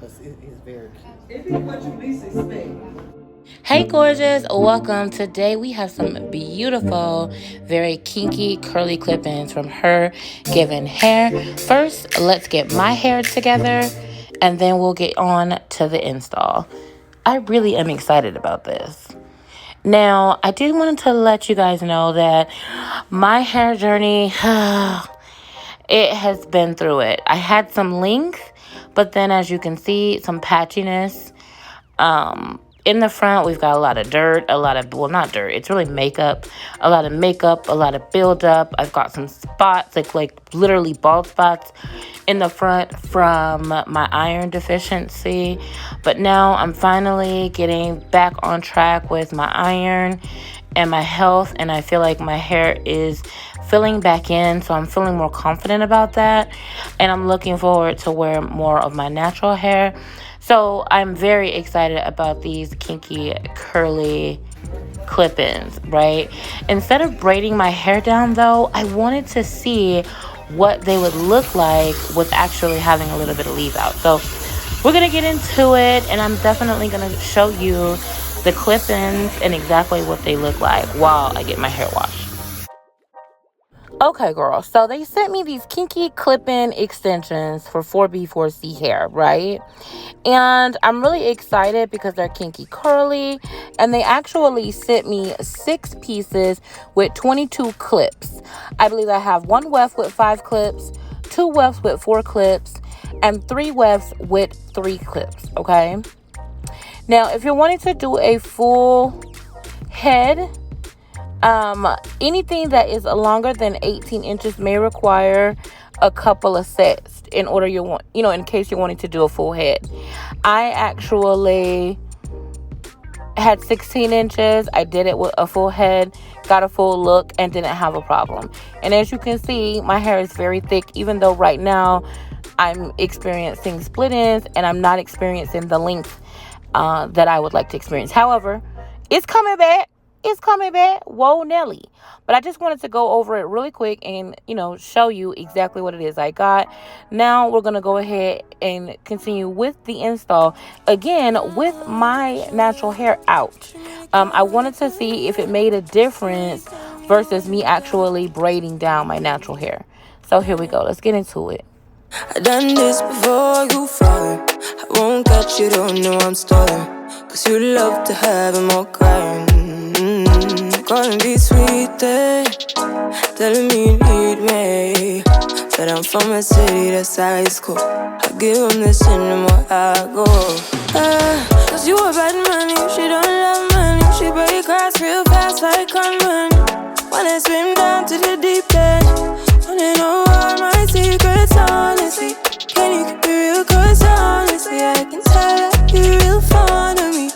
because it is very cute. It be what you least expect. Hey gorgeous, welcome. Today we have some beautiful, very kinky curly clip-ins from Her Given Hair. First, let's get my hair together and then we'll get on to the install. I really am excited about this. Now, I did want to let you guys know that my hair journey, it has been through it. I had some length, but then as you can see, some patchiness. In the front, we've got a lot of dirt, well, not dirt, it's really makeup, a lot of buildup. I've got some spots, like literally bald spots in the front from my iron deficiency. But now I'm finally getting back on track with my iron and my health, and I feel like my hair is filling back in, so I'm feeling more confident about that, and I'm looking forward to wear more of my natural hair. So I'm very excited about these kinky curly clip-ins, right? Instead of braiding my hair down though, I wanted to see what they would look like with actually having a little bit of leave out. So we're gonna get into it, and I'm definitely gonna show you the clip-ins and exactly what they look like while I get my hair washed. Okay, girl. So they sent me these kinky clip-in extensions for 4B4C hair, right? And I'm really excited because they're kinky curly, and they actually sent me 6 pieces with 22 clips. I believe I have 1 weft with 5 clips, 2 wefts with 4 clips, and 3 wefts with 3 clips, okay? Now, if you're wanting to do a full head, anything that is longer than 18 inches may require a couple of sets in order in case you're wanting to do a full head. I actually had 16 inches. I did it with a full head, got a full look, and didn't have a problem. And as you can see, my hair is very thick, even though right now I'm experiencing split ends and I'm not experiencing the length that I would like to experience. However, it's coming back. Whoa, Nelly. But I just wanted to go over it really quick and, show you exactly what it is I got. Now we're going to go ahead and continue with the install. Again, with my natural hair out. I wanted to see if it made a difference versus me actually braiding down my natural hair. So here we go. Let's get into it. I done this before you fall. I won't catch you, don't know I'm stalling. Cause you love to have more crying. Calling me sweet, telling me you need me. But I'm from a city that's high school. I give them this and the more I go. Cause you a bad money, she don't love money. She break hearts real fast like conman. Wanna swim down to the deep end. Wanna know all my secrets, honestly. Can you keep it real? Cause honestly, I can tell that you're real fond of me.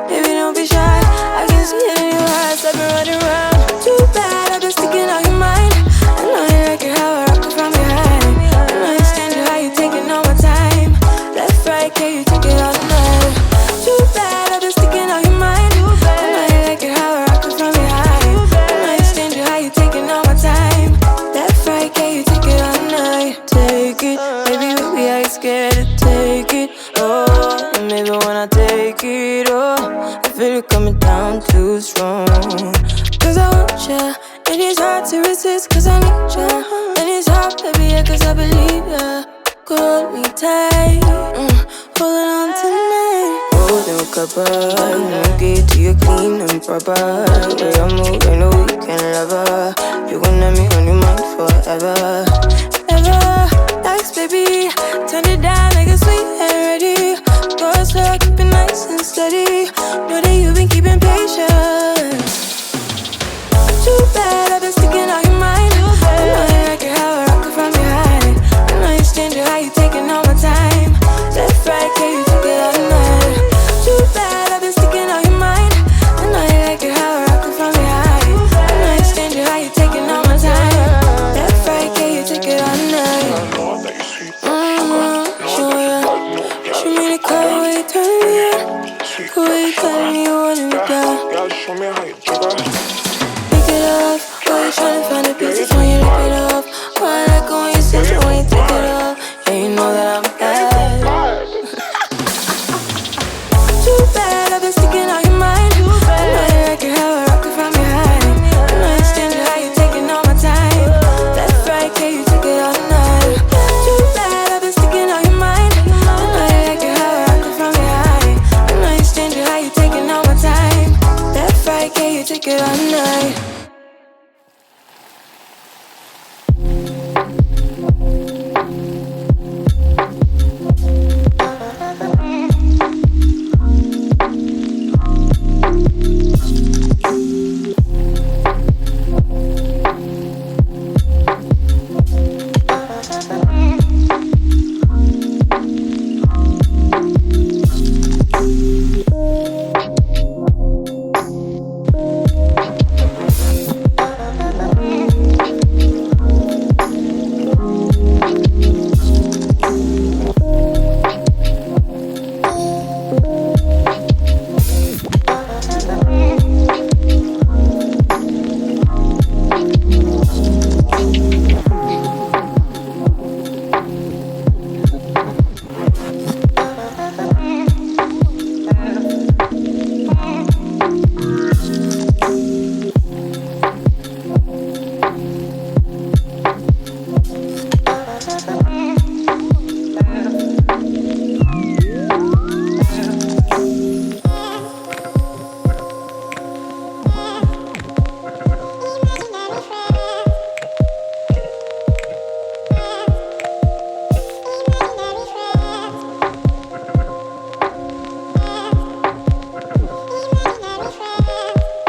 Baby, don't be shy, I can see it in your eyes. I've been running around. Too bad, I've been sticking out your mind. I know you like it how I rock it from behind. I know you stand you how you taking all my time. Left, right, can you take it all night? Too bad, I've been sticking out your mind. I know you like it how I rock it from behind. I know you stand you how you taking all my time. Left, right, can you take it all night? Take it, baby, I ain't scared to take it. Oh, and maybe when I take it, I feel it coming down too strong. Cause I want ya, and it's hard to resist cause I need ya. And it's hard, baby, yeah, cause I believe ya. Hold me tight, holding on tonight. Holding a couple, no get to you clean and proper. Way I move, I know we can love her. You gon' have me on your mind forever. Ever, thanks baby, turn it down like a sweet and ready. Go slow, keep it nice and steady. Know that you've been keeping patience. Too bad I've been sticking out your mind. I know you like it how I rock it from behind. I know you stand you how you taking all my time. Left, right, can you take it all night? Too bad I've been sticking out your mind. I know you like it how I rock it from behind. I know you stand you how you taking all my time. Left, right, can you take it all night? Show me the color where you turn me on. The way you telling me you want me down. Show me how you jiggle. Pick it up, why you tryna find the pieces when you rip it off? Why I like it when you sit it when you take it off? Yeah, you know that I'm bad.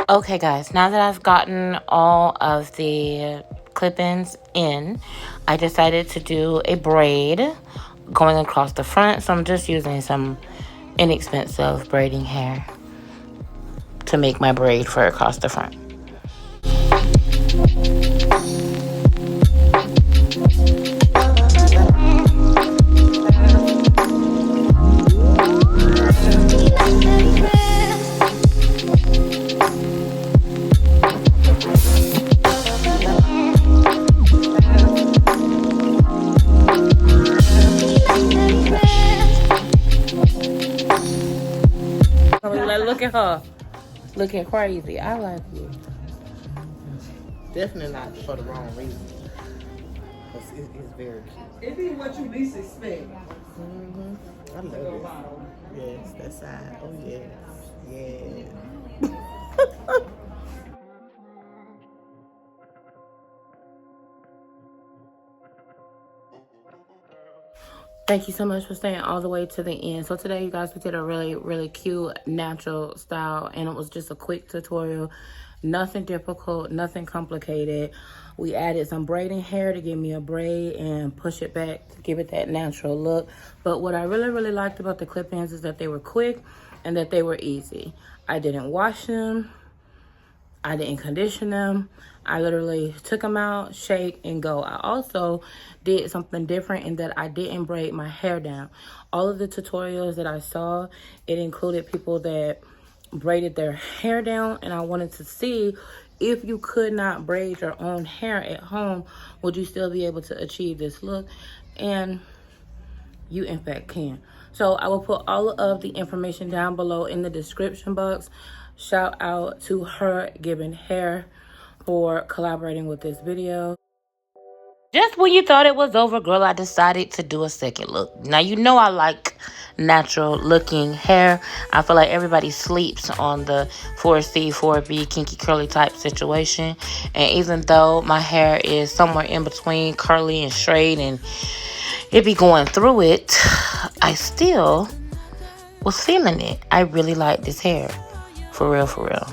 Okay, guys, now that I've gotten all of the clip-ins in, I decided to do a braid going across the front. So I'm just using some inexpensive braiding hair to make my braid for across the front. Look at her. Looking crazy. I like you. Definitely not for the wrong reason. Because it's very cute. It be what you least expect. I love it. Yes, that side. Oh, yes. Yes. Thank you so much for staying all the way to the end. So today, you guys, we did a really, really cute natural style, and it was just a quick tutorial. Nothing difficult, nothing complicated. We added some braiding hair to give me a braid and push it back to give it that natural look. But what I really, really liked about the clip-ins is that they were quick and that they were easy. I didn't wash them. I didn't condition them. I literally took them out, shake, and go. I also did something different in that I didn't braid my hair down. All of the tutorials that I saw, it included people that braided their hair down, and I wanted to see if you could not braid your own hair at home, would you still be able to achieve this look? And you in fact can. So I will put all of the information down below in the description box. Shout out to WingsbyHerGivenHair for collaborating with this video. Just when you thought it was over, girl, I decided to do a second look. Now, you know I like natural looking hair. I feel like everybody sleeps on the 4C, 4B, kinky curly type situation. And even though my hair is somewhere in between curly and straight and it be going through it, I still was feeling it. I really like this hair. For real, for real.